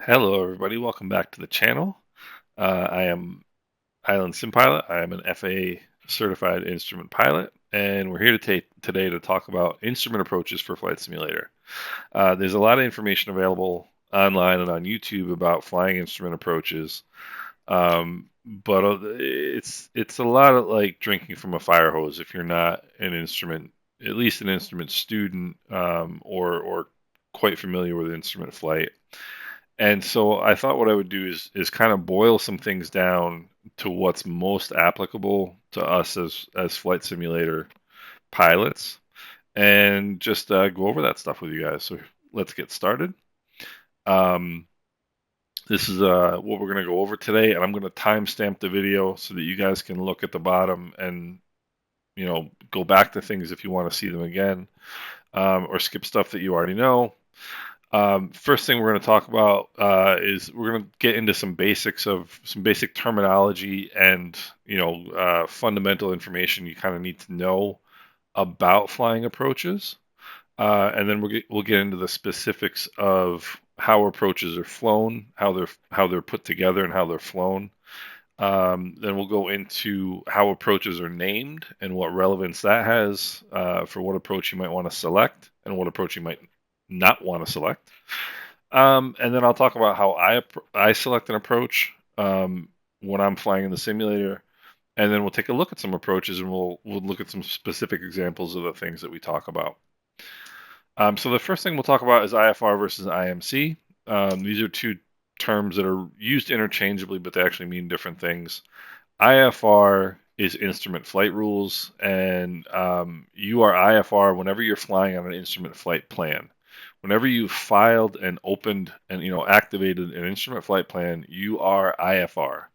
Hello, everybody. Welcome back to the channel. I am Island Sim Pilot. I am an FAA certified instrument pilot, and we're here today to talk about instrument approaches for flight simulator. There's a lot of information available online and on YouTube about flying instrument approaches, but it's a lot of like drinking from a fire hose if you're not an instrument, at least an instrument student, or quite familiar with instrument flight. And so I thought what I would do is kind of boil some things down to what's most applicable to us as flight simulator pilots, and just go over that stuff with you guys. So let's get started. Um, this is what we're going to go over today, and I'm going to timestamp the video so that you guys can look at the bottom and go back to things if you want to see them again, or skip stuff that you already know. First thing we're going to talk about is we're going to get into some basics of some basic terminology and fundamental information you kind of need to know about flying approaches, and then we'll get into the specifics of how approaches are flown, how they're put together, and how they're flown. Then we'll go into how approaches are named and what relevance that has for what approach you might want to select and what approach you might not want to select. And then I'll talk about how I select an approach when I'm flying in the simulator, and then we'll take a look at some approaches and we'll look at some specific examples of the things that we talk about. So the first thing we'll talk about is IFR versus IMC. These are two terms that are used interchangeably, but they actually mean different things. IFR is instrument flight rules, and you are IFR whenever you're flying on an instrument flight plan. Whenever you've filed and opened and activated an instrument flight plan, you are IFR.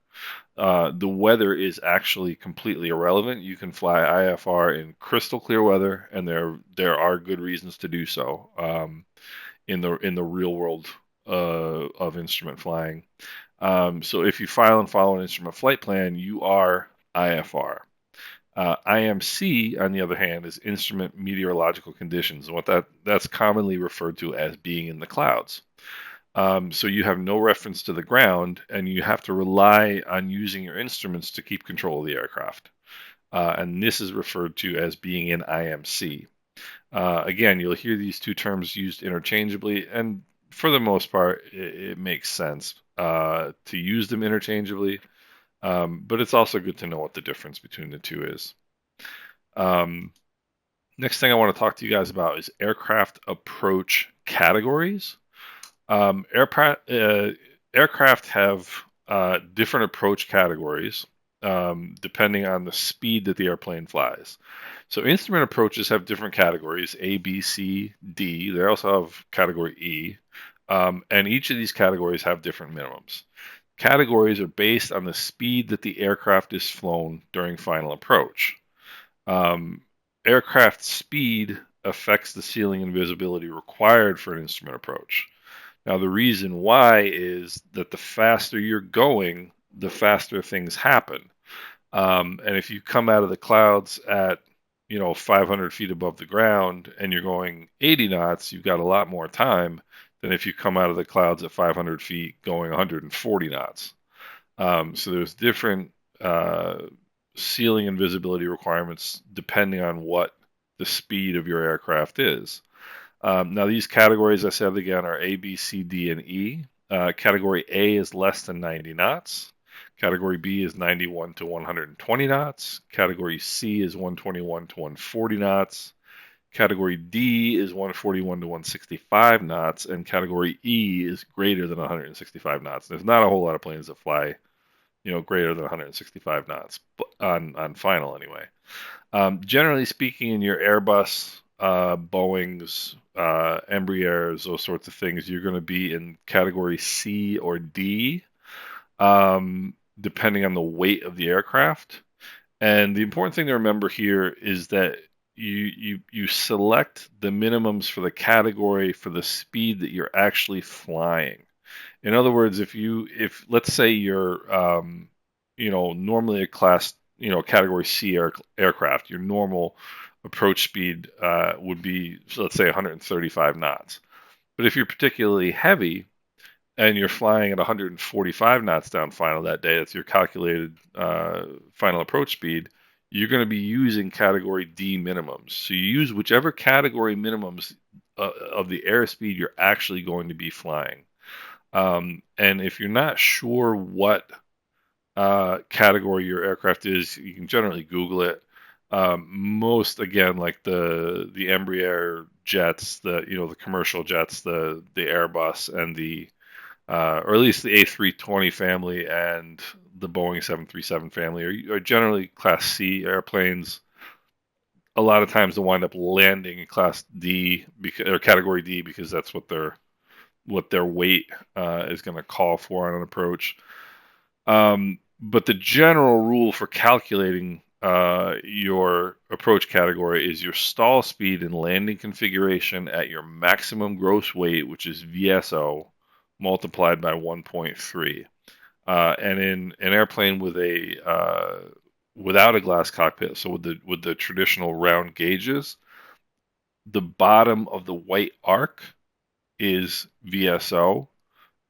The weather is actually completely irrelevant. You can fly IFR in crystal clear weather, and there are good reasons to do so in the real world of instrument flying. So if you file and follow an instrument flight plan, you are IFR. IMC, on the other hand, is instrument meteorological conditions, and that's commonly referred to as being in the clouds. So you have no reference to the ground, and you have to rely on using your instruments to keep control of the aircraft. And this is referred to as being in IMC. Again, you'll hear these two terms used interchangeably, and for the most part, it makes sense to use them interchangeably. But it's also good to know what the difference between the two is. Next thing I want to talk to you guys about is aircraft approach categories. Aircraft have different approach categories depending on the speed that the airplane flies. So instrument approaches have different categories, A, B, C, D. They also have category E. And each of these categories have different minimums. Categories are based on the speed that the aircraft is flown during final approach. Aircraft speed affects the ceiling and visibility required for an instrument approach. Now, the reason why is that the faster you're going, the faster things happen. And if you come out of the clouds at 500 feet above the ground and you're going 80 knots, you've got a lot more time than if you come out of the clouds at 500 feet going 140 knots. So there's different ceiling and visibility requirements depending on what the speed of your aircraft is. Now, these categories, I said again, are A, B, C, D, and E. Category A is less than 90 knots. Category B is 91 to 120 knots. Category C is 121 to 140 knots. Category D is 141 to 165 knots. And Category E is greater than 165 knots. There's not a whole lot of planes that fly, greater than 165 knots on final anyway. Generally speaking, in your Airbus, Boeings, Embraers, those sorts of things, you're going to be in category C or D, depending on the weight of the aircraft. And the important thing to remember here is that you select the minimums for the category for the speed that you're actually flying. In other words, if let's say you're normally a class category C aircraft, your normal approach speed would be, let's say, 135 knots. But if you're particularly heavy, and you're flying at 145 knots down final that day, that's your calculated final approach speed, you're going to be using category D minimums. So you use whichever category minimums of the airspeed you're actually going to be flying. And if you're not sure what category your aircraft is, you can generally Google it. Most, again, like the Embraer jets, the commercial jets, the Airbus, and the or at least the A320 family and the Boeing 737 family are generally Class C airplanes. A lot of times they'll wind up landing in Class D or Category D because that's what their weight is going to call for on an approach. But the general rule for calculating your approach category is your stall speed and landing configuration at your maximum gross weight, which is VSO, multiplied by 1.3. And in an airplane with without a glass cockpit, so with the traditional round gauges, the bottom of the white arc is VSO,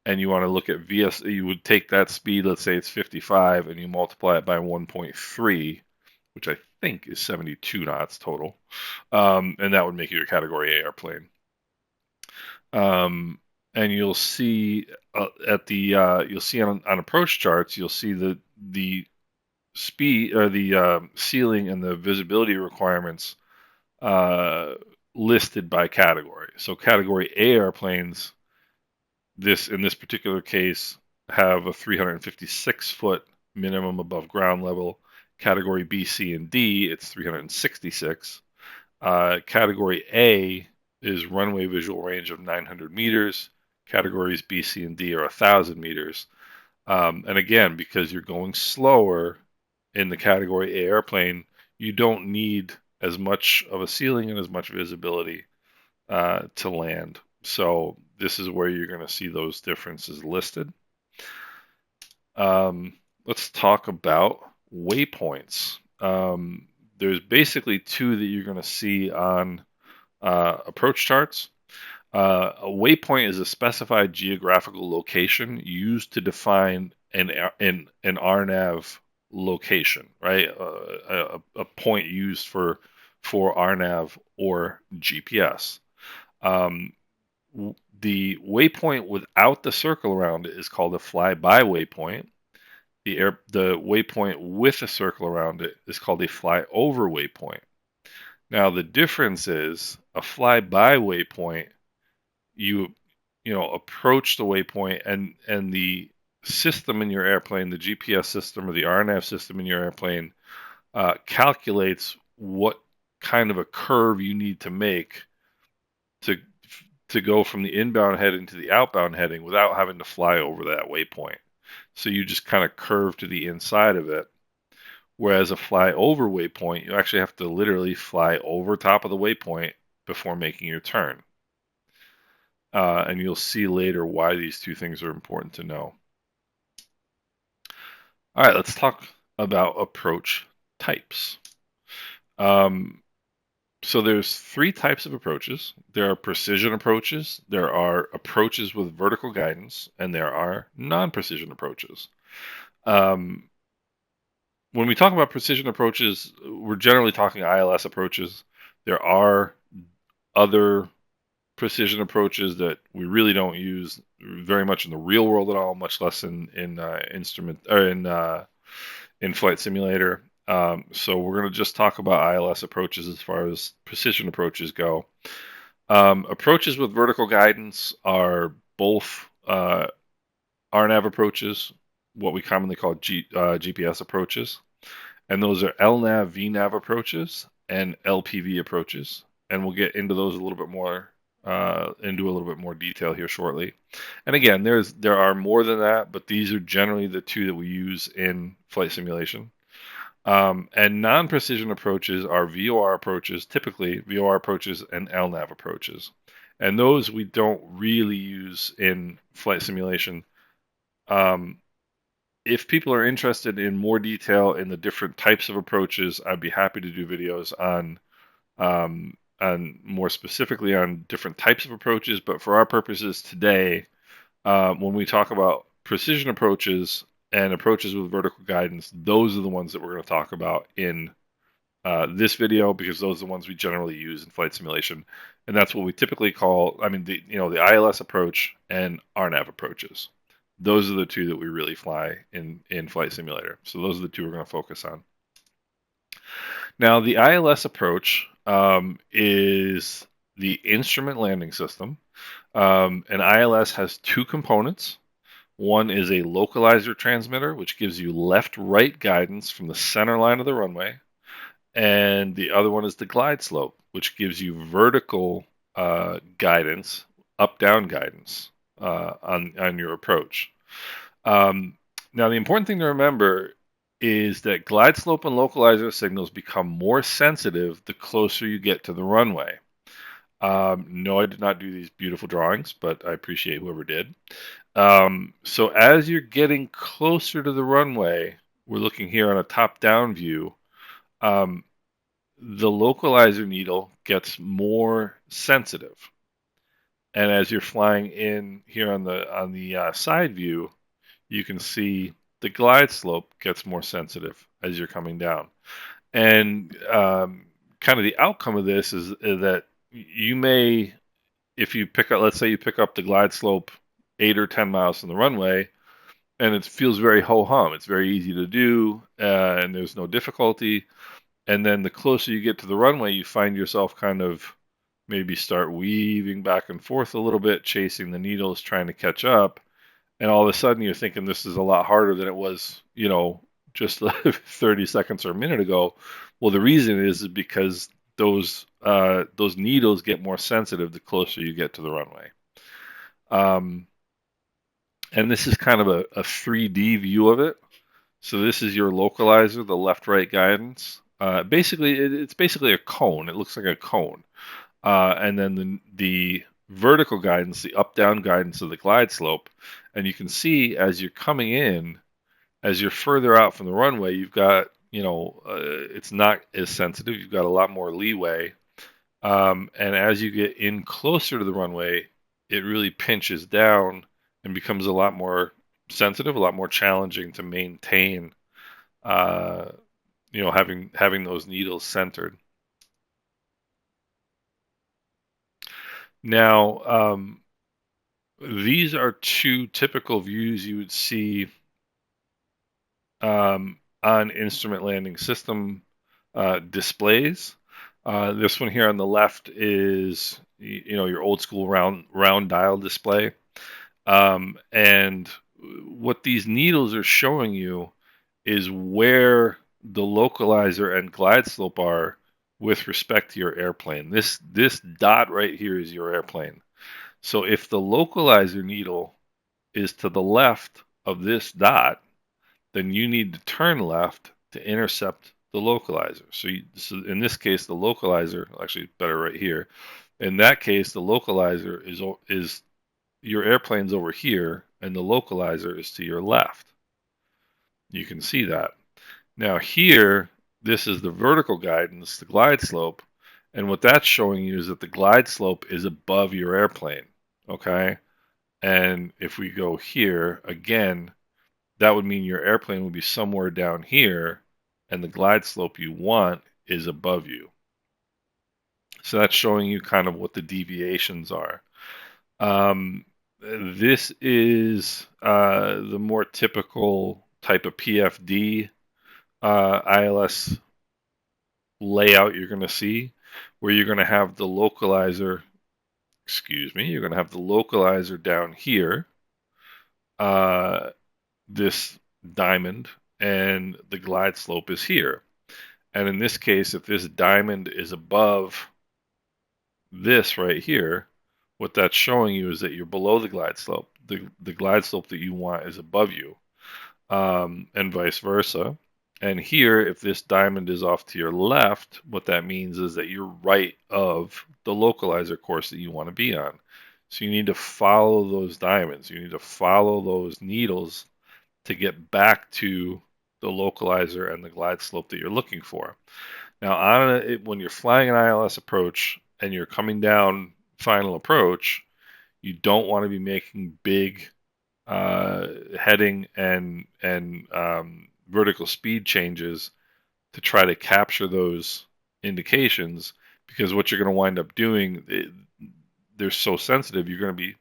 and you want to look at VS, you would take that speed, let's say it's 55, and you multiply it by 1.3, which I think is 72 knots total, and that would make you a Category A airplane. And you'll see you'll see on approach charts, you'll see the speed or the ceiling and the visibility requirements listed by category. So Category A airplanes, in this particular case, have a 356-foot minimum above ground level. Category B, C, and D, it's 366. Category A is runway visual range of 900 meters. Categories B, C, and D are 1,000 meters. And again, because you're going slower in the Category A airplane, you don't need as much of a ceiling and as much visibility to land. So this is where you're going to see those differences listed. Let's talk about waypoints. There's basically two that you're going to see on approach charts. A waypoint is a specified geographical location used to define an RNAV location, right? A point used for RNAV or GPS. The waypoint without the circle around it is called a flyby waypoint. The waypoint with a circle around it is called a flyover waypoint. Now the difference is a flyby waypoint, you approach the waypoint, and the system in your airplane, the GPS system or the RNAV system in your airplane, calculates what kind of a curve you need to make to go from the inbound heading to the outbound heading without having to fly over that waypoint. So you just kind of curve to the inside of it. Whereas a flyover waypoint, you actually have to literally fly over top of the waypoint before making your turn. And you'll see later why these two things are important to know. All right, let's talk about approach types. So there's three types of approaches. There are precision approaches, there are approaches with vertical guidance, and there are non-precision approaches. When we talk about precision approaches, we're generally talking ILS approaches. There are other precision approaches that we really don't use very much in the real world at all, much less in instrument or in flight simulator. So we're going to just talk about ILS approaches as far as precision approaches go. Approaches with vertical guidance are both RNAV approaches, what we commonly call GPS approaches, and those are LNAV, VNAV approaches, and LPV approaches. And we'll get into those a little bit more, into a little bit more detail here shortly. And again, there are more than that, but these are generally the two that we use in flight simulation. And non-precision approaches are VOR approaches, typically VOR approaches and LNAV approaches. And those we don't really use in flight simulation. If people are interested in more detail in the different types of approaches, I'd be happy to do videos on more specifically on different types of approaches. But for our purposes today, When we talk about precision approaches and approaches with vertical guidance, those are the ones that we're going to talk about in this video, because those are the ones we generally use in flight simulation, and that's what we typically call, the ILS approach and RNAV approaches. Those are the two that we really fly in Flight Simulator. So those are the two we're going to focus on. Now, the ILS approach is the instrument landing system. An ILS has two components. One is a localizer transmitter, which gives you left-right guidance from the center line of the runway. And the other one is the glide slope, which gives you vertical guidance, up-down guidance on your approach. Now, the important thing to remember is that glide slope and localizer signals become more sensitive the closer you get to the runway. No, I did not do these beautiful drawings, but I appreciate whoever did. So as you're getting closer to the runway, we're looking here on a top-down view, the localizer needle gets more sensitive. And as you're flying in here on the side view, you can see the glide slope gets more sensitive as you're coming down. And kind of the outcome of this is that you may, if you pick up, let's say you pick up the glide slope 8 or 10 miles from the runway, and it feels very ho-hum. It's very easy to do, and there's no difficulty. And then the closer you get to the runway, you find yourself kind of maybe start weaving back and forth a little bit, chasing the needles, trying to catch up. And all of a sudden you're thinking this is a lot harder than it was, just 30 seconds or a minute ago. Well, the reason is because those needles get more sensitive the closer you get to the runway. And this is kind of a 3D view of it. So this is your localizer, the left-right guidance. It's basically a cone. It looks like a cone. And then the vertical guidance, the up-down guidance of the glide slope. And you can see as you're coming in, as you're further out from the runway, you've got, it's not as sensitive. You've got a lot more leeway. And as you get in closer to the runway, it really pinches down and becomes a lot more sensitive, a lot more challenging to maintain, having those needles centered. Now, these are two typical views you would see on instrument landing system displays. This one here on the left is, your old school round dial display. And what these needles are showing you is where the localizer and glide slope are with respect to your airplane. This dot right here is your airplane. So if the localizer needle is to the left of this dot, then you need to turn left to intercept the localizer. So in this case, the localizer, actually better right here. In that case, the localizer is your airplane's over here, and the localizer is to your left. You can see that. Now here, this is the vertical guidance, the glide slope, and what that's showing you is that the glide slope is above your airplane, okay? And if we go here, again, that would mean your airplane would be somewhere down here, and the glide slope you want is above you. So that's showing you kind of what the deviations are. This is the more typical type of PFD ILS layout you're going to see, where you're going to have the localizer, you're going to have the localizer down here, this diamond, and the glide slope is here. And in this case, if this diamond is above this right here, what that's showing you is that you're below the glide slope. The glide slope that you want is above you, and vice versa. And here, if this diamond is off to your left, what that means is that you're right of the localizer course that you want to be on. So you need to follow those diamonds. You need to follow those needles to get back to the localizer and the glide slope that you're looking for. Now, when you're flying an ILS approach and you're coming down final approach, you don't want to be making big heading and vertical speed changes to try to capture those indications, because what you're going to wind up doing, they're so sensitive, you're going to be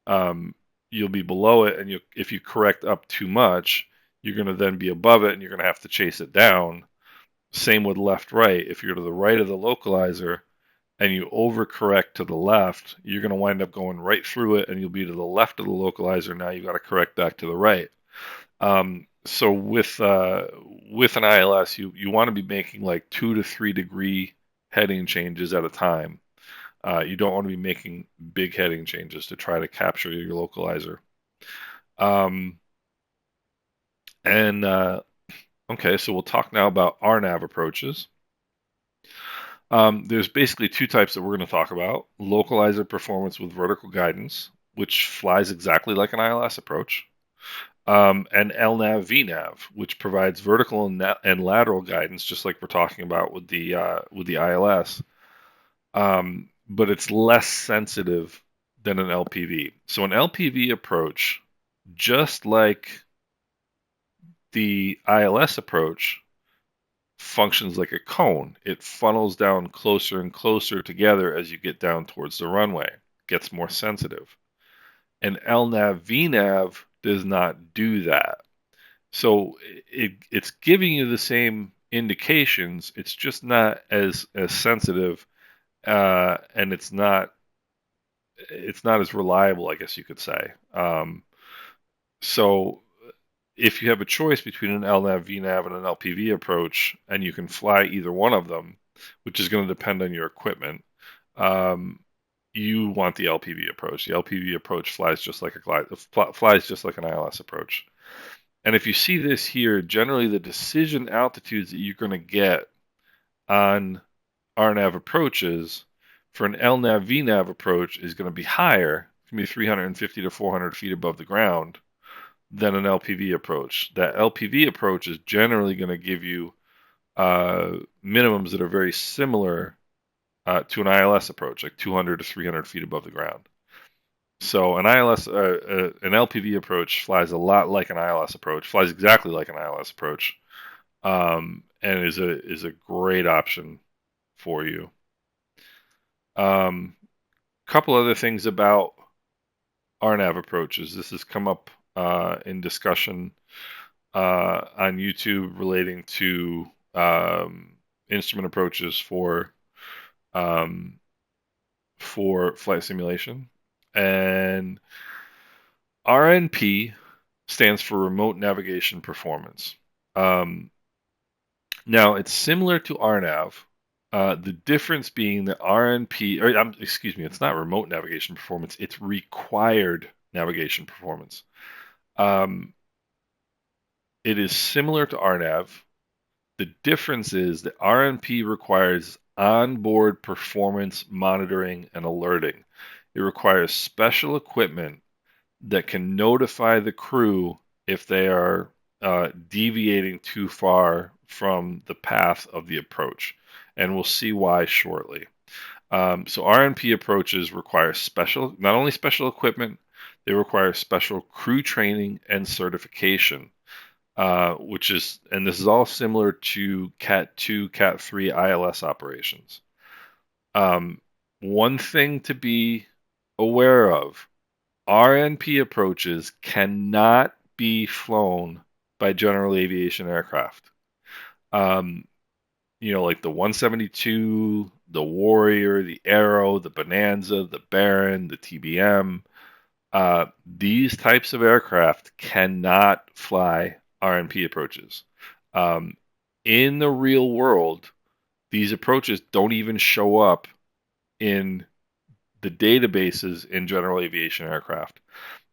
um, you'll be below it, and if you correct up too much, you're going to then be above it, and you're going to have to chase it down. Same with left right. If you're to the right of the localizer and you overcorrect to the left, you're going to wind up going right through it, and you'll be to the left of the localizer. Now you've got to correct back to the right. So with an ILS, you want to be making like 2 to 3 degree heading changes at a time. You don't want to be making big heading changes to try to capture your localizer. Um, and Okay, so we'll talk now about RNAV approaches. There's basically two types that we're going to talk about: localizer performance with vertical guidance, which flies exactly like an ILS approach, and LNAV VNAV, which provides vertical and lateral guidance, just like we're talking about with the ILS, but it's less sensitive than an LPV. So an LPV approach, just like the ILS approach, functions like a cone. It funnels down closer and closer together as you get down towards the runway, gets more sensitive. And LNAV VNAV does not do that. So it's giving you the same indications. It's just not as sensitive, and it's not as reliable, I guess you could say. So if you have a choice between an LNAV VNAV and an LPV approach, and you can fly either one of them, which is going to depend on your equipment, um, you want the LPV approach. The LPV approach flies just like an ILS approach. And if you see this here, generally the decision altitudes that you're going to get on RNAV approaches for an LNAV VNAV approach is going to be higher. It's going to be 350 to 400 feet above the ground than an LPV approach. That LPV approach is generally going to give you minimums that are very similar to an ILS approach, like 200 to 300 feet above the ground. So an LPV approach flies a lot like an ILS approach, flies exactly like an ILS approach, and is a great option for you. Couple other things about RNAV approaches. This has come up in discussion on YouTube relating to instrument approaches for flight simulation. And RNP stands for Remote Navigation Performance. Now, it's similar to RNAV. The difference being that it's not remote navigation performance, it's required navigation performance. It is similar to RNAV. The difference is that RNP requires onboard performance monitoring and alerting. It requires special equipment that can notify the crew if they are deviating too far from the path of the approach. And we'll see why shortly. So RNP approaches require not only special equipment, they require special crew training and certification. And this is all similar to Cat 2, Cat 3 ILS operations. One thing to be aware of: RNP approaches cannot be flown by general aviation aircraft. Like the 172, the Warrior, the Arrow, the Bonanza, the Baron, the TBM. These types of aircraft cannot fly RNP approaches. In the real world, these approaches don't even show up in the databases in general aviation aircraft.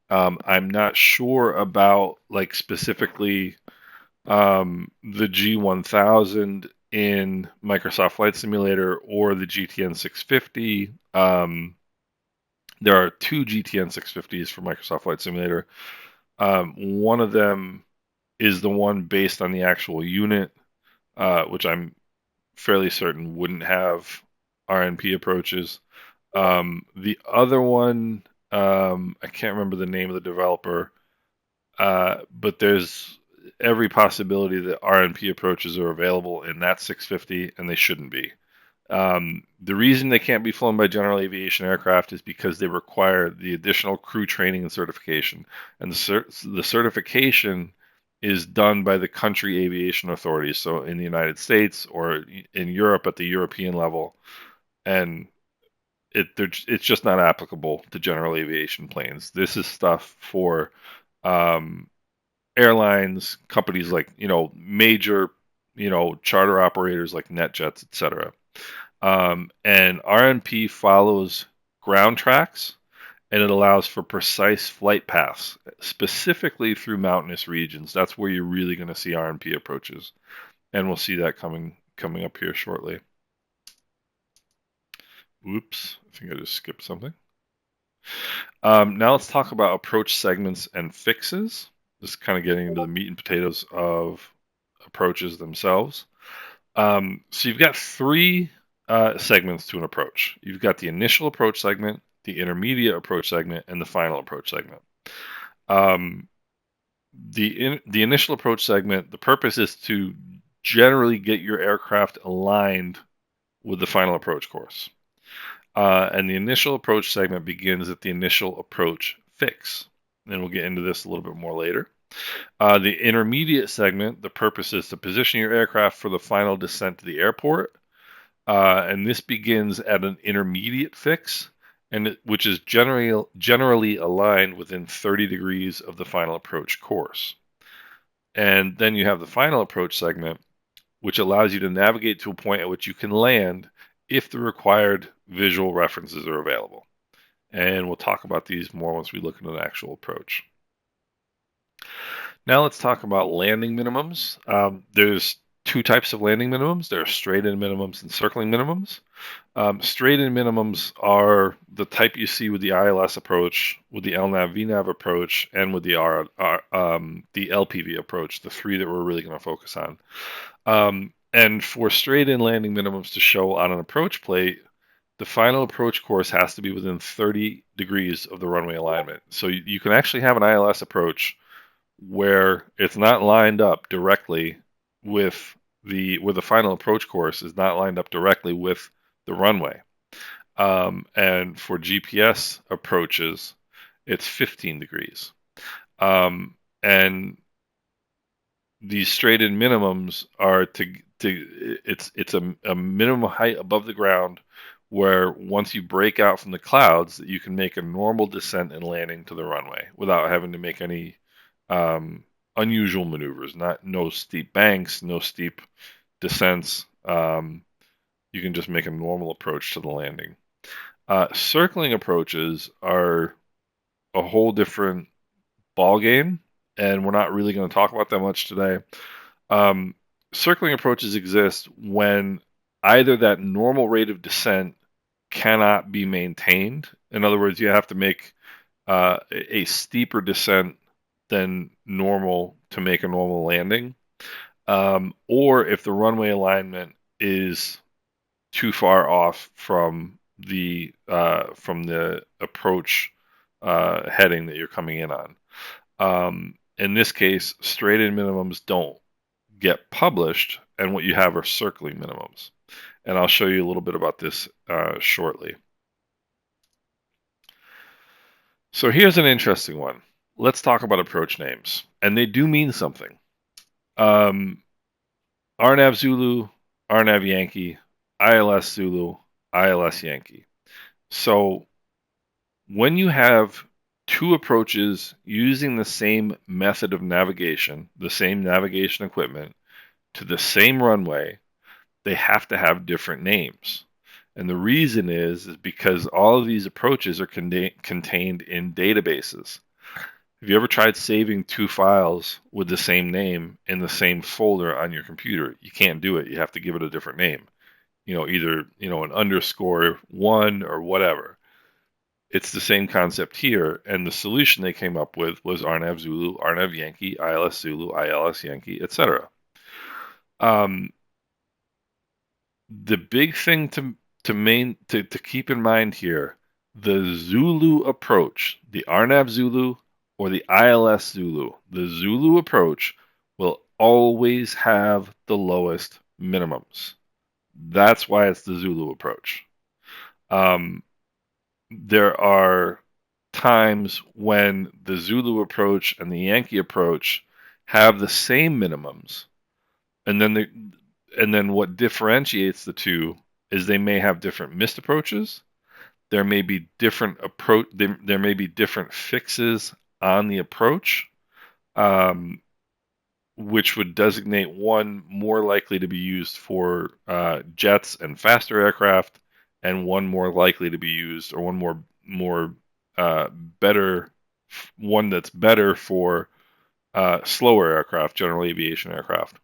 I'm not sure about specifically the G1000 in Microsoft Flight Simulator or the GTN 650. There are two GTN 650s for Microsoft Flight Simulator. One of them is the one based on the actual unit, which I'm fairly certain wouldn't have RNP approaches. The other one, I can't remember the name of the developer, but there's every possibility that RNP approaches are available in that 650, and they shouldn't be. The reason they can't be flown by general aviation aircraft is because they require the additional crew training and certification. And the certification is done by the country aviation authorities. So in the United States or in Europe at the European level. And it's just not applicable to general aviation planes. This is stuff for um, airlines, companies like, major, charter operators like NetJets, etc. And RNP follows ground tracks, and it allows for precise flight paths, specifically through mountainous regions. That's where you're really going to see RNP approaches, and we'll see that coming up here shortly. Oops, I think I just skipped something. Now let's talk about approach segments and fixes. Just kind of getting into the meat and potatoes of approaches themselves. So you've got three segments to an approach. You've got the initial approach segment, the intermediate approach segment, and the final approach segment. The initial approach segment, the purpose is to generally get your aircraft aligned with the final approach course. And the initial approach segment begins at the initial approach fix. And we'll get into this a little bit more later. The intermediate segment, the purpose is to position your aircraft for the final descent to the airport. And this begins at an intermediate fix, which is generally aligned within 30 degrees of the final approach course. And then you have the final approach segment, which allows you to navigate to a point at which you can land if the required visual references are available. And we'll talk about these more once we look at an actual approach. Now let's talk about landing minimums. There's two types of landing minimums. There are straight-in minimums and circling minimums. Straight-in minimums are the type you see with the ILS approach, with the LNAV VNAV approach, and with the LPV approach, the three that we're really going to focus on. And for straight-in landing minimums to show on an approach plate, the final approach course has to be within 30 degrees of the runway alignment. So you can actually have an ILS approach where it's not lined up directly with the final approach course is not lined up directly with the runway. And for GPS approaches, it's 15 degrees. And these straight-in minimums are it's a minimum height above the ground where once you break out from the clouds, that you can make a normal descent and landing to the runway without having to make any unusual maneuvers. No steep banks, no steep descents. You can just make a normal approach to the landing. Circling approaches are a whole different ball game, and we're not really going to talk about that much today. Circling approaches exist when either that normal rate of descent cannot be maintained. In other words, you have to make a steeper descent than normal to make a normal landing, or if the runway alignment is too far off from the approach heading that you're coming in on. In this case, straight-in minimums don't get published, and what you have are circling minimums. And I'll show you a little bit about this shortly. So here's an interesting one. Let's talk about approach names, and they do mean something. RNAV Zulu, RNAV Yankee, ILS Zulu, ILS Yankee. So when you have two approaches using the same method of navigation, the same navigation equipment, to the same runway, they have to have different names. And the reason is because all of these approaches are contained in databases. Have you ever tried saving two files with the same name in the same folder on your computer? You can't do it. You have to give it a different name. Either, an underscore one or whatever. It's the same concept here, and the solution they came up with was RNAV Zulu, RNAV Yankee, ILS Zulu, ILS Yankee, etc. The big thing to keep in mind here, the Zulu approach, the RNAV Zulu, or the ILS Zulu, the Zulu approach will always have the lowest minimums. That's why it's the Zulu approach. There are times when the Zulu approach and the Yankee approach have the same minimums, and then what differentiates the two is they may have different missed approaches. There may be different approach. There may be different fixes on the approach, um, which would designate one more likely to be used for jets and faster aircraft, and one more likely to be used, or one more better, one that's better for slower aircraft, general aviation aircraft.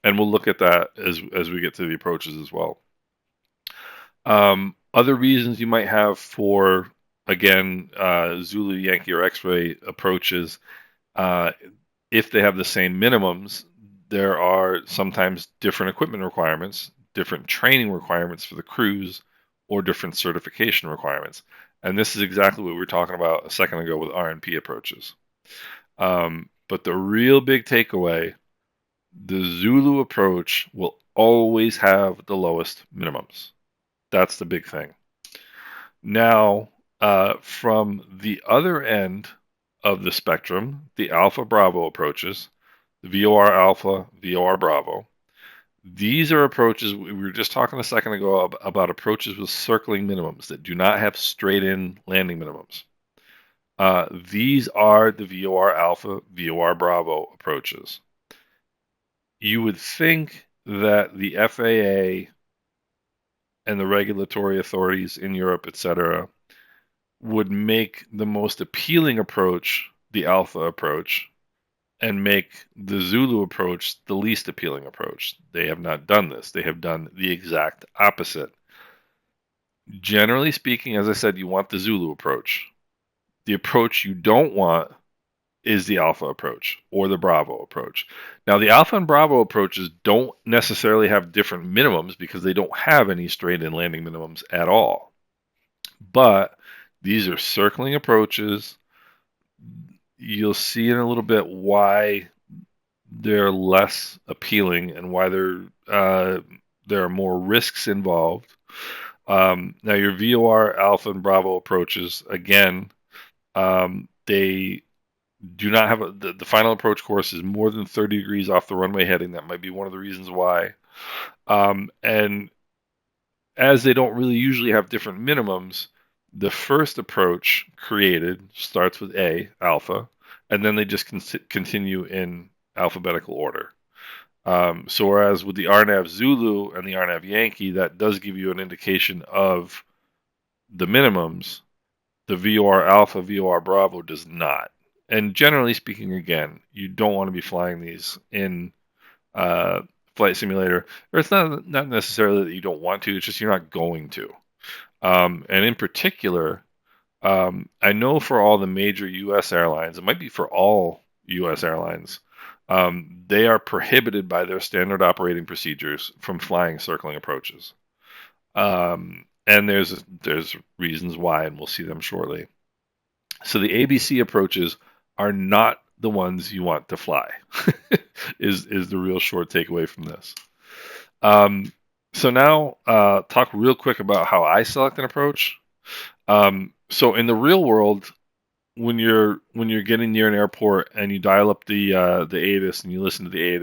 And we'll look at that as we get to the approaches as well. Other reasons you might have for, again, Zulu, Yankee, or X-ray approaches, if they have the same minimums, there are sometimes different equipment requirements, different training requirements for the crews, or different certification requirements. And this is exactly what we were talking about a second ago with RNP approaches. But the real big takeaway, the Zulu approach will always have the lowest minimums. That's the big thing. Now, from the other end of the spectrum, the Alpha Bravo approaches, the VOR Alpha, VOR Bravo. These are approaches, we were just talking a second ago about approaches with circling minimums that do not have straight in landing minimums. These are the VOR Alpha, VOR Bravo approaches. You would think that the FAA and the regulatory authorities in Europe, etc., would make the most appealing approach the Alpha approach, and make the Zulu approach the least appealing approach. They have not done this. They have done the exact opposite. Generally speaking, as I said, you want the Zulu approach. The approach you don't want is the Alpha approach or the Bravo approach. Now, the Alpha and Bravo approaches don't necessarily have different minimums because they don't have any straight-in landing minimums at all. But these are circling approaches. You'll see in a little bit why they're less appealing and why there are more risks involved. Now, your VOR, Alpha, and Bravo approaches, again, they do not have the final approach course is more than 30 degrees off the runway heading. That might be one of the reasons why. And as they don't really usually have different minimums, the first approach created starts with A, Alpha, and then they just continue in alphabetical order. So whereas with the RNAV Zulu and the RNAV Yankee, that does give you an indication of the minimums, the VOR Alpha, VOR Bravo does not. And generally speaking, again, you don't want to be flying these in flight simulator. Or it's not necessarily that you don't want to, it's just you're not going to. And in particular, I know for all the major U.S. airlines, it might be for all U.S. airlines, they are prohibited by their standard operating procedures from flying circling approaches. And there's reasons why, and we'll see them shortly. So the ABC approaches are not the ones you want to fly, is the real short takeaway from this. So now, talk real quick about how I select an approach. So in the real world, when you're getting near an airport and you dial up the ATIS and you listen to the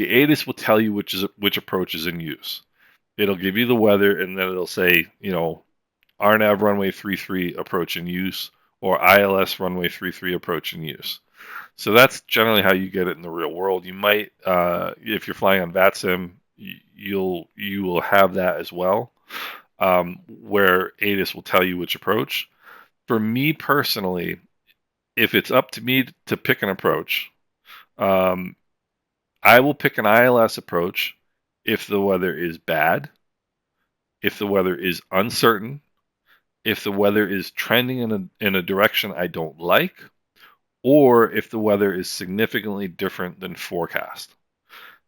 ATIS will tell you which approach is in use. It'll give you the weather, and then it'll say, RNAV runway 33 approach in use, or ILS runway 33 approach in use. So that's generally how you get it in the real world. You might, if you're flying on VATSIM, you will have that as well, where ATIS will tell you which approach. For me personally, if it's up to me to pick an approach, I will pick an ILS approach if the weather is bad, if the weather is uncertain, if the weather is trending in a direction I don't like, or if the weather is significantly different than forecast.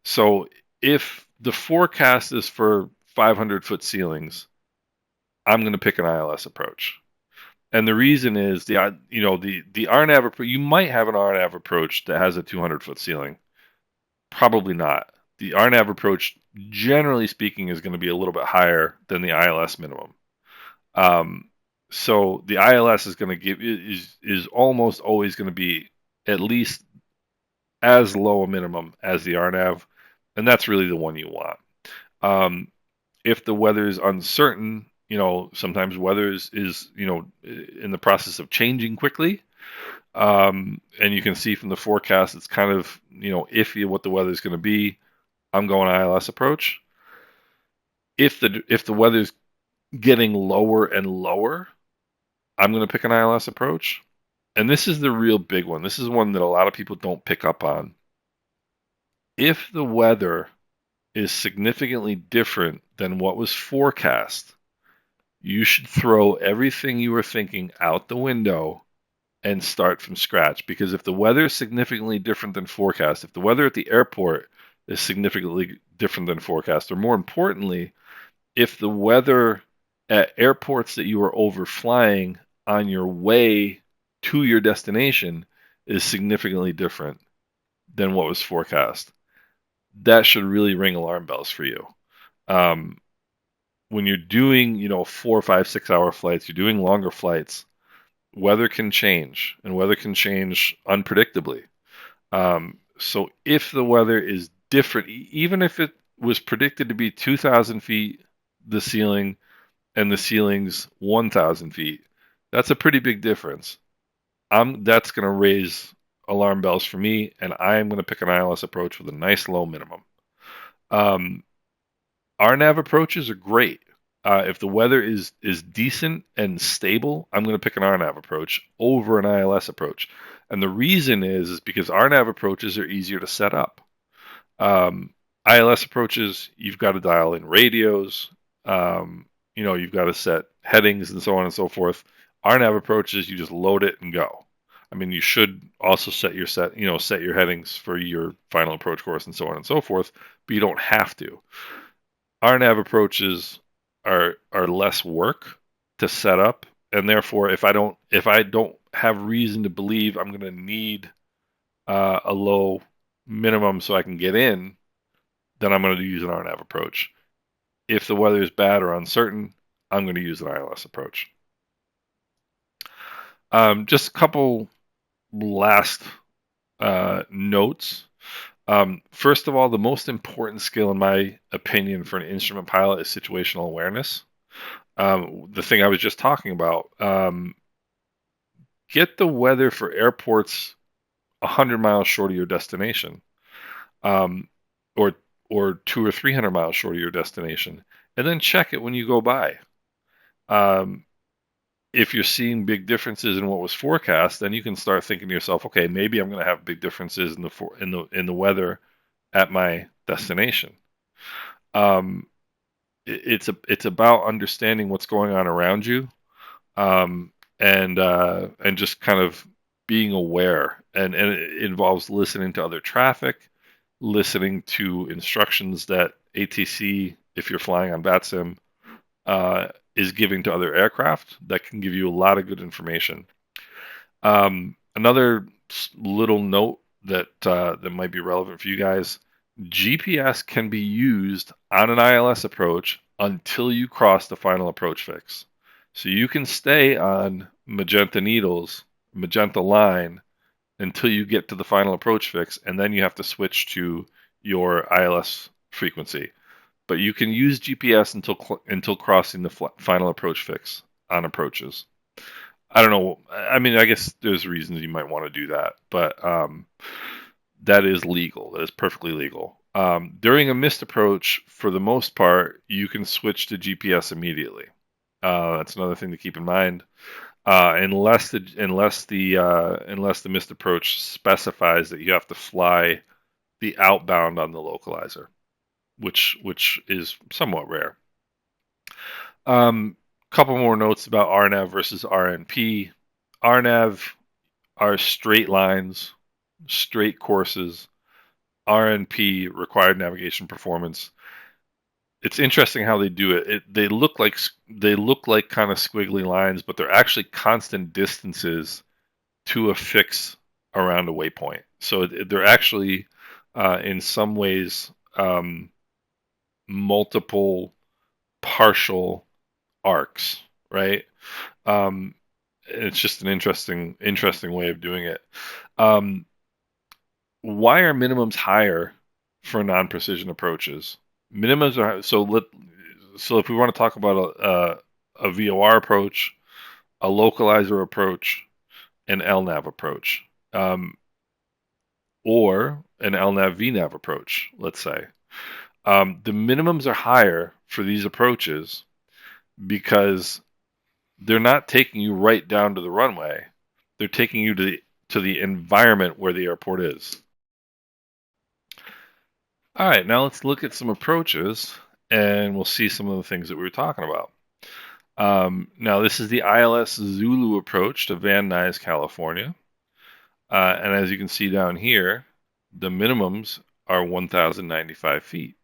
So if the forecast is for 500-foot ceilings, I'm going to pick an ILS approach. And the reason is the RNAV approach. You might have an RNAV approach that has a 200-foot ceiling. Probably not. The RNAV approach, generally speaking, is going to be a little bit higher than the ILS minimum. So the ILS is going to is almost always going to be at least as low a minimum as the RNAV, and that's really the one you want. If the weather is uncertain, sometimes weather is in the process of changing quickly, and you can see from the forecast it's kind of iffy what the weather is going to be. I'm going ILS approach. If the weather's getting lower and lower, I'm going to pick an ILS approach. And this is the real big one. This is one that a lot of people don't pick up on. If the weather is significantly different than what was forecast, you should throw everything you were thinking out the window and start from scratch. Because if the weather is significantly different than forecast, if the weather at the airport is significantly different than forecast, or more importantly, if the weather at airports that you are overflying on your way to your destination is significantly different than what was forecast, that should really ring alarm bells for you. When you're doing, 4, 5, 6 hour flights, you're doing longer flights, weather can change, and weather can change unpredictably. So if the weather is different, even if it was predicted to be 2,000 feet, the ceiling, and the ceiling's 1,000 feet, that's a pretty big difference. That's going to raise alarm bells for me, and I'm going to pick an ILS approach with a nice low minimum. RNAV approaches are great. If the weather is decent and stable, I'm going to pick an RNAV approach over an ILS approach. And the reason is because RNAV approaches are easier to set up. ILS approaches, you've got to dial in radios. You've got to set headings and so on and so forth. RNAV approaches, you just load it and go. I mean, you should also set your headings for your final approach course and so on and so forth, but you don't have to. RNAV approaches are less work to set up, and therefore, if I don't have reason to believe I'm going to need a low minimum so I can get in, then I'm going to use an RNAV approach. If the weather is bad or uncertain, I'm going to use an ILS approach. Just a couple last notes. First of all, the most important skill, in my opinion, for an instrument pilot is situational awareness. The thing I was just talking about. Get the weather for airports 100 miles short of your destination, or 200 or 300 miles short of your destination, and then check it when you go by. If you're seeing big differences in what was forecast, then you can start thinking to yourself, okay, maybe I'm going to have big differences in the weather at my destination. It's about understanding what's going on around you, and just kind of being aware, and it involves listening to other traffic, listening to instructions that ATC, if you're flying on VATSIM, is giving to other aircraft. That can give you a lot of good information. Another little note that might be relevant for you guys: GPS can be used on an ILS approach until you cross the final approach fix. So you can stay on magenta needles, magenta line, until you get to the final approach fix, and then you have to switch to your ILS frequency. But you can use GPS until crossing the final approach fix on approaches. I don't know. I mean, I guess there's reasons you might want to do that, but that is legal. That is perfectly legal. During a missed approach, for the most part, you can switch to GPS immediately. That's another thing to keep in mind. Unless the missed approach specifies that you have to fly the outbound on the localizer, which is somewhat rare. Couple more notes about RNAV versus RNP. RNAV are straight lines, straight courses. RNP, required navigation performance. it's interesting how they do it. They look like kind of squiggly lines, but they're actually constant distances to a fix around a waypoint. So they're actually, in some ways, multiple partial arcs, right? Um, it's just an interesting way of doing it. Um, why are minimums higher for non-precision approaches? Minimums are so if we want to talk about a VOR approach, a localizer approach, an LNAV approach, or an LNAV VNAV approach, let's say. The minimums are higher for these approaches because they're not taking you right down to the runway. They're taking you to the environment where the airport is. All right, now let's look at some approaches and we'll see some of the things that we were talking about. Now, this is the ILS Zulu approach to Van Nuys, California. And as you can see down here, the minimums are 1,095 feet.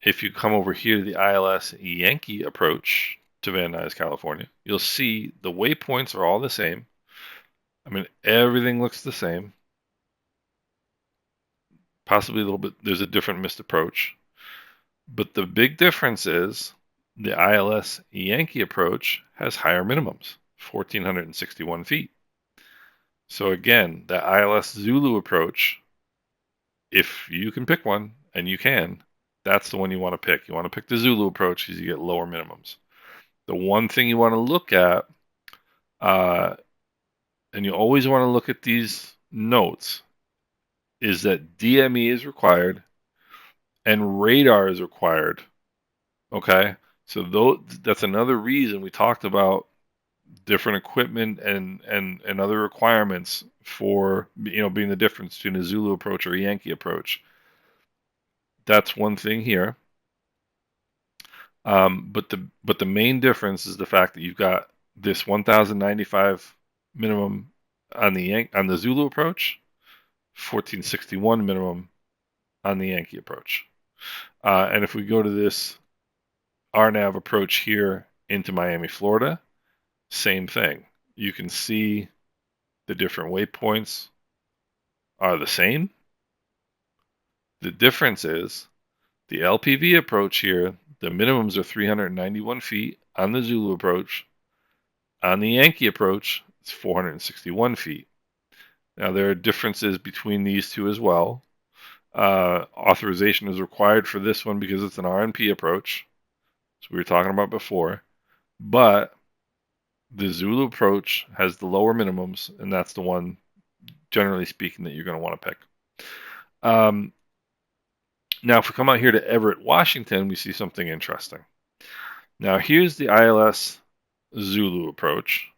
If you come over here to the ILS Yankee approach to Van Nuys, California, you'll see the waypoints are all the same. I mean, everything looks the same. Possibly a little bit, there's a different missed approach. But the big difference is the ILS Yankee approach has higher minimums, 1,461 feet. So again, the ILS Zulu approach, if you can pick one, and you can, that's the one you want to pick. You want to pick the Zulu approach because you get lower minimums. The one thing you want to look at, and you always want to look at these notes, is that DME is required and radar is required. Okay, so that's another reason we talked about different equipment and other requirements for being the difference between a Zulu approach or a Yankee approach. That's one thing here. But the main difference is the fact that you've got this 1,095 minimum on the Zulu approach, 1,461 minimum on the Yankee approach. And if we go to this RNAV approach here into Miami, Florida, same thing. You can see the different waypoints are the same. The difference is the LPV approach here, the minimums are 391 feet on the Zulu approach. On the Yankee approach, it's 461 feet. Now, there are differences between these two as well. Authorization is required for this one because it's an RNP approach, as we were talking about before. But the Zulu approach has the lower minimums, and that's the one, generally speaking, that you're going to want to pick. Now, if we come out here to Everett, Washington, we see something interesting. Now, here's the ILS Zulu approach.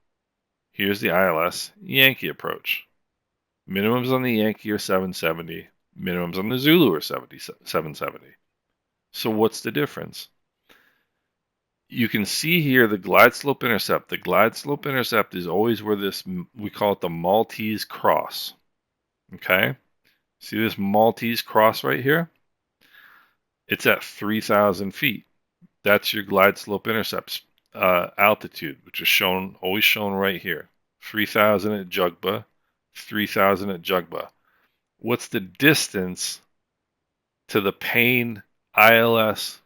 Here's the ILS Yankee approach. Minimums on the Yankee are 770. Minimums on the Zulu are 770. So what's the difference? You can see here the glide slope intercept. The glide slope intercept is always where we call it the Maltese cross. Okay? See this Maltese cross right here? It's at 3,000 feet. That's your glide slope intercept altitude, which is always shown right here. 3,000 at Jugba, 3,000 at Jugba. What's the distance to the Payne ILS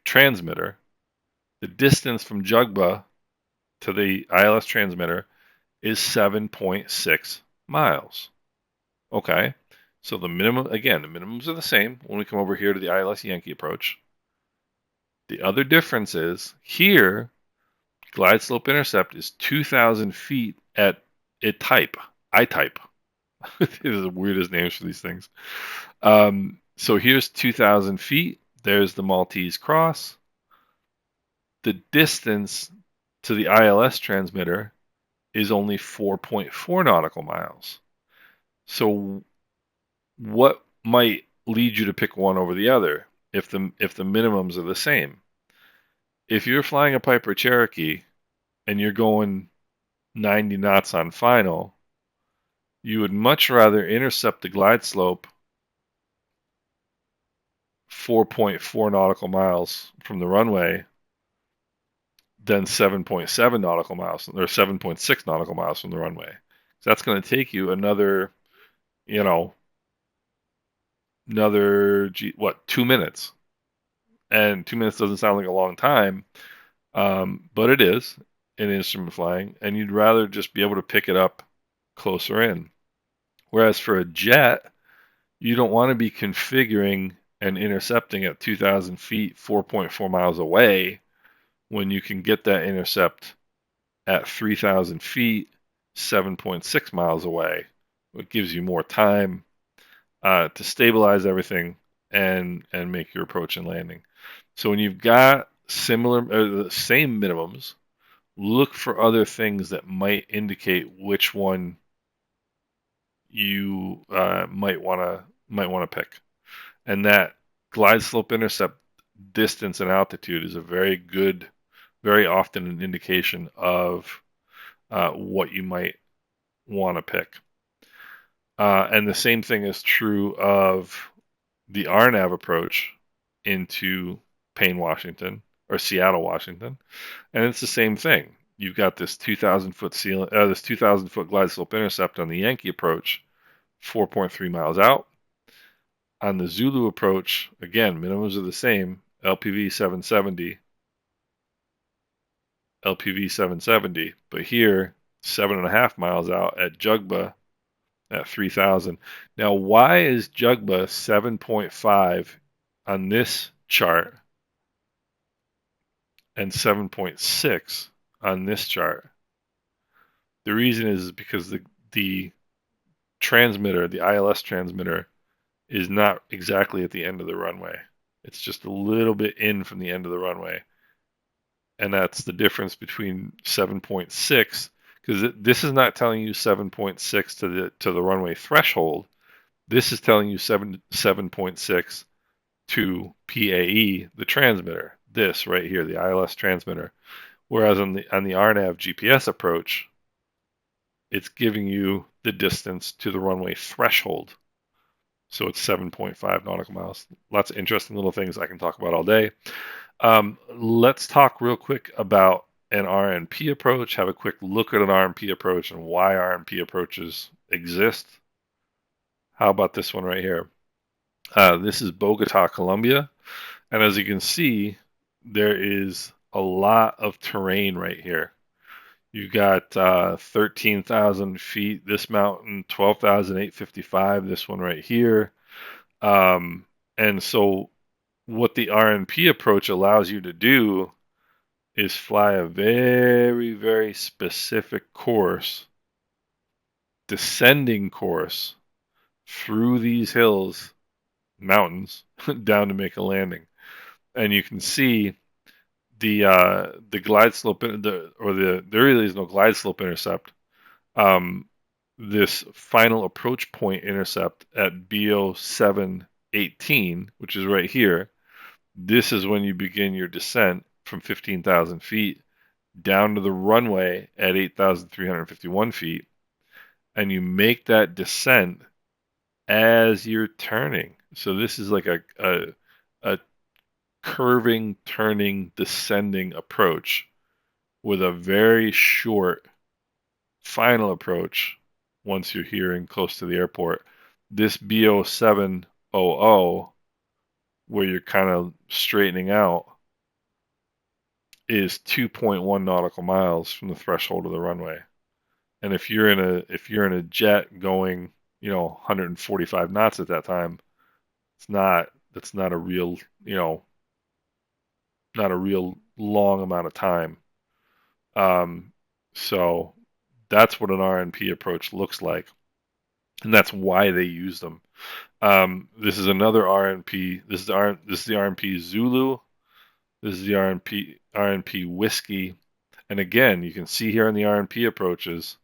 transmitter? The distance from Jugba to the ILS transmitter is 7.6 miles. Okay, so the minimums are the same when we come over here to the ILS Yankee approach. The other difference is here, glide slope intercept is 2,000 feet at I-type. These are the weirdest names for these things. So here's 2,000 feet. There's the Maltese cross. The distance to the ILS transmitter is only 4.4 nautical miles. So what might lead you to pick one over the other if the minimums are the same? If you're flying a Piper Cherokee and you're going 90 knots on final, you would much rather intercept the glide slope 4.4 nautical miles from the runway than 7.7 nautical miles or 7.6 nautical miles from the runway. So that's going to take you another, you know, 2 minutes? And 2 minutes doesn't sound like a long time, but it is in instrument flying, and you'd rather just be able to pick it up closer in. Whereas for a jet, you don't want to be configuring and intercepting at 2,000 feet, 4.4 miles away, when you can get that intercept at 3,000 feet, 7.6 miles away. It gives you more time to stabilize everything and make your approach and landing. So when you've got similar or the same minimums, look for other things that might indicate which one you might want to pick. And that glide slope intercept distance and altitude is a very often an indication of what you might want to pick. And the same thing is true of the RNAV approach into Payne, Washington, or Seattle, Washington, and it's the same thing. You've got this 2,000-foot this 2,000-foot glide slope intercept on the Yankee approach, 4.3 miles out. On the Zulu approach, again, minimums are the same. LPV 770, but here 7.5 miles out at Jugba at 3,000. Now, why is Jugba 7.5 on this chart and 7.6 on this chart? The reason is because the transmitter, the ILS transmitter, is not exactly at the end of the runway. It's just a little bit in from the end of the runway. And that's the difference between 7.6, because this is not telling you 7.6 to the runway threshold. This is telling you 7.6 to PAE, the transmitter. This right here, the ILS transmitter. Whereas on the RNAV GPS approach, it's giving you the distance to the runway threshold. So it's 7.5 nautical miles. Lots of interesting little things I can talk about all day. Let's talk real quick about an RNP approach, have a quick look at an RNP approach and why RNP approaches exist. How about this one right here? This is Bogota, Colombia. And as you can see, there is a lot of terrain right here. You've got 13,000 feet, this mountain, 12,855, this one right here. And so what the RNP approach allows you to do is fly a very, very specific course, descending course through these hills, mountains, down to make a landing. And you can see the glide slope, there really is no glide slope intercept. This final approach point intercept at BO 718, which is right here. This is when you begin your descent from 15,000 feet down to the runway at 8,351 feet, and you make that descent as you're turning. So this is like a curving, turning, descending approach with a very short final approach once you're here and close to the airport. This BO 700, where you're kind of straightening out, is 2.1 nautical miles from the threshold of the runway. And if you're in a jet going, 145 knots at that time, that's not a real, not a real long amount of time. So that's what an RNP approach looks like, and that's why they use them. This is another RNP. This is the RNP Zulu. This is the RNP Whiskey. And again, you can see here in the RNP approaches,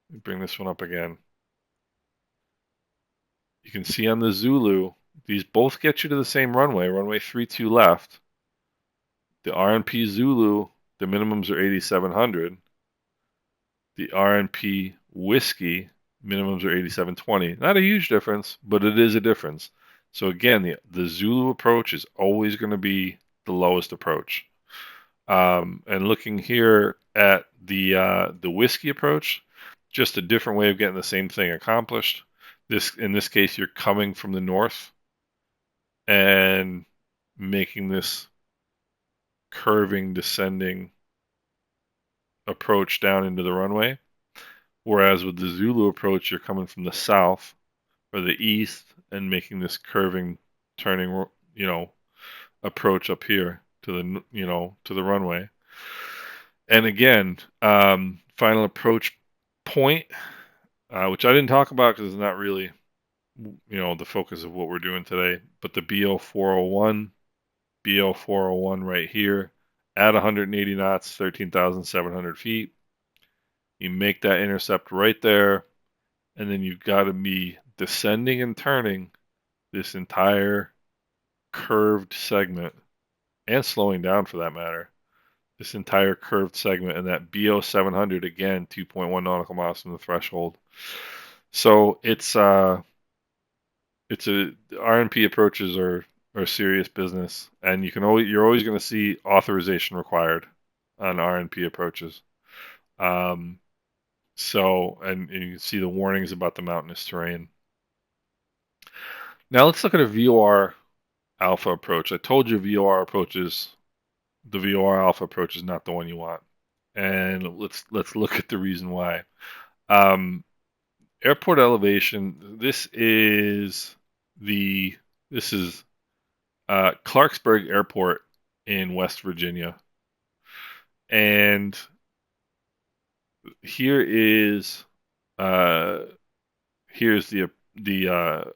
let me bring this one up again. You can see on the Zulu, these both get you to the same runway 32 left. The RNP Zulu, the minimums are 8,700. The RNP Whiskey, minimums are 8,720. Not a huge difference, but it is a difference. So again, the Zulu approach is always going to be the lowest approach. And looking here at the whiskey approach, just a different way of getting the same thing accomplished. In this case, you're coming from the north and making this curving, descending approach down into the runway. Whereas with the Zulu approach, you're coming from the south or the east and making this curving, turning, approach up here to the runway. And again, final approach point, which I didn't talk about because it's not really, the focus of what we're doing today. But the BO401 right here at 180 knots, 13,700 feet. You make that intercept right there, and then you've got to be descending and turning this entire curved segment, and slowing down for that matter, this entire curved segment, and that BO 700 again, 2.1 nautical miles from the threshold. So it's RNP approaches are serious business, and you're always going to see authorization required on RNP approaches. And you can see the warnings about the mountainous terrain. Now let's look at a VOR alpha approach. I told you the VOR alpha approach is not the one you want. And let's look at the reason why. Airport elevation. This is Clarksburg Airport in West Virginia, and here's the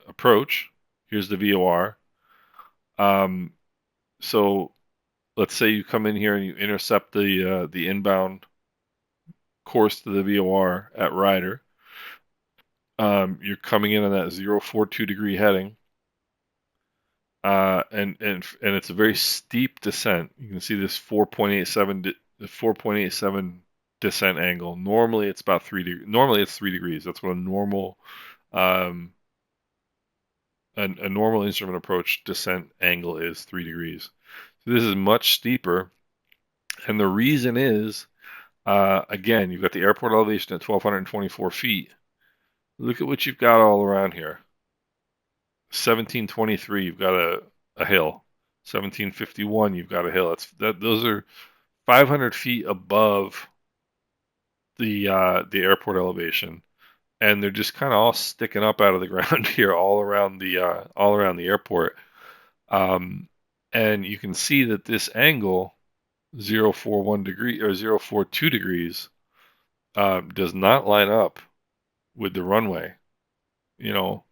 approach. Here's the VOR. So let's say you come in here and you intercept the inbound course to the VOR at Ryder. You're coming in on that 042 degree heading, and it's a very steep descent. You can see this 4.87 descent angle. Normally it's about 3 degrees. Normally it's 3 degrees. That's what a normal instrument approach descent angle is, 3 degrees. So this is much steeper, and the reason is, again, you've got the airport elevation at 1,224 feet. Look at what you've got all around here. 1723, you've got a hill. 1751, you've got a hill. Those are 500 feet above the airport elevation, and they're just kind of all sticking up out of the ground here, all around the airport. And you can see that this angle, 041 degree or 042 degrees, does not line up with the runway. So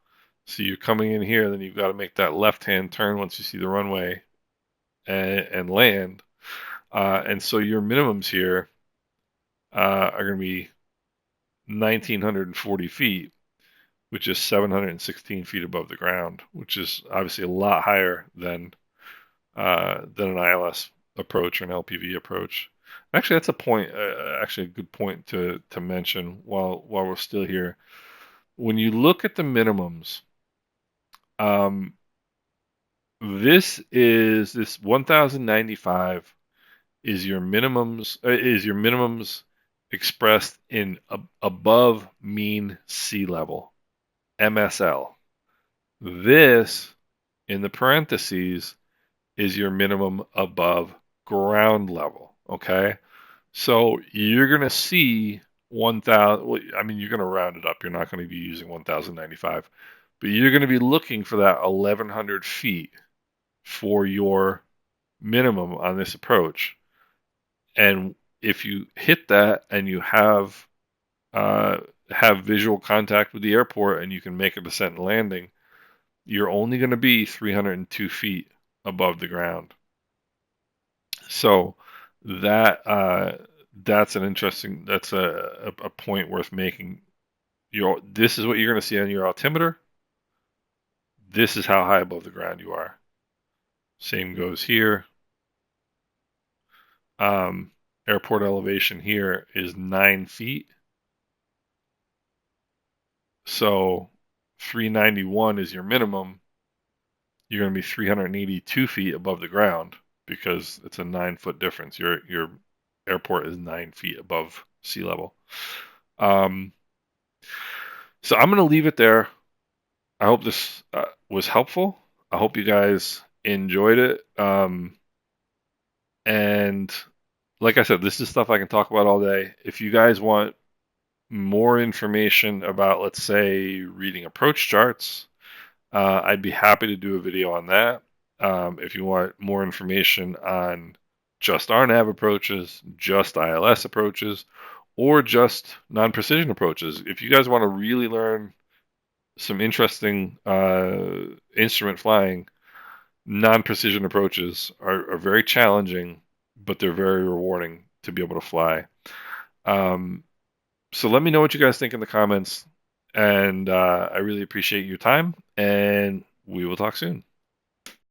you're coming in here, then you've got to make that left-hand turn once you see the runway and land. And so your minimums here are going to be 1,940 feet, which is 716 feet above the ground, which is obviously a lot higher than an ILS approach or an LPV approach. Actually, that's a good point to mention while we're still here. When you look at the minimums, this 1,095 is your minimums expressed in above mean sea level, MSL. This, in the parentheses, is your minimum above ground level. Okay, so you're gonna see 1,000. Well, I mean, you're gonna round it up. You're not going to be using 1,095, but you're going to be looking for that 1,100 feet for your minimum on this approach. And if you hit that and you have visual contact with the airport and you can make a descent and landing, you're only going to be 302 feet above the ground. So that's a point worth making. This is what you're going to see on your altimeter. This is how high above the ground you are. Same goes here. Airport elevation here is 9 feet. So 391 is your minimum. you're going to be 382 feet above the ground because it's a 9 foot difference. Your airport is 9 feet above sea level. So I'm going to leave it there. I hope this was helpful. I hope you guys enjoyed it. And like I said, this is stuff I can talk about all day. If you guys want more information about, let's say, reading approach charts, I'd be happy to do a video on that. If you want more information on just RNAV approaches, just ILS approaches, or just non-precision approaches, if you guys want to really learn some interesting instrument flying, non-precision approaches are very challenging, but they're very rewarding to be able to fly. So let me know what you guys think in the comments, and I really appreciate your time, and we will talk soon.